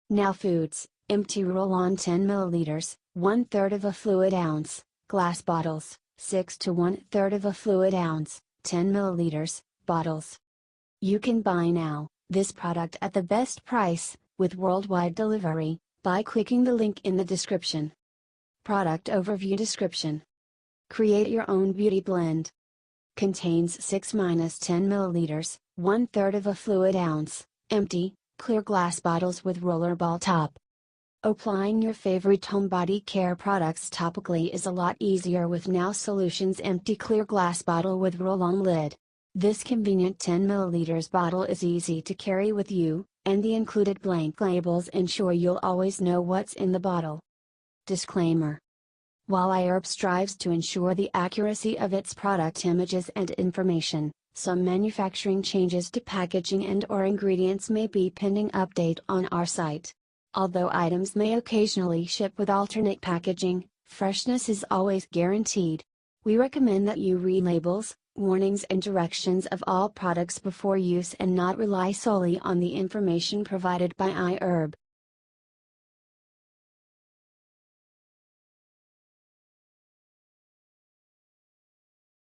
Now Foods, empty roll-on 10 milliliters, 1/3 of a fluid ounce, glass bottles, 6 to 1/3 of a fluid ounce, 10 milliliters, bottles. You can buy now, this product at the best price, with worldwide delivery, by clicking the link in the description. Product Overview Description. Create your own beauty blend. Contains 6-10 milliliters, 1/3 of a fluid ounce, empty, clear glass bottles with rollerball top. Applying your favorite home body care products topically is a lot easier with Now Solutions empty clear glass bottle with roll-on lid. This convenient 10 milliliters bottle is easy to carry with you, and the included blank labels ensure you'll always know what's in the bottle. Disclaimer. While iHerb strives to ensure the accuracy of its product images and information, some manufacturing changes to packaging and/or ingredients may be pending update on our site. Although items may occasionally ship with alternate packaging, freshness is always guaranteed. We recommend that you read labels, warnings and directions of all products before use and not rely solely on the information provided by iHerb.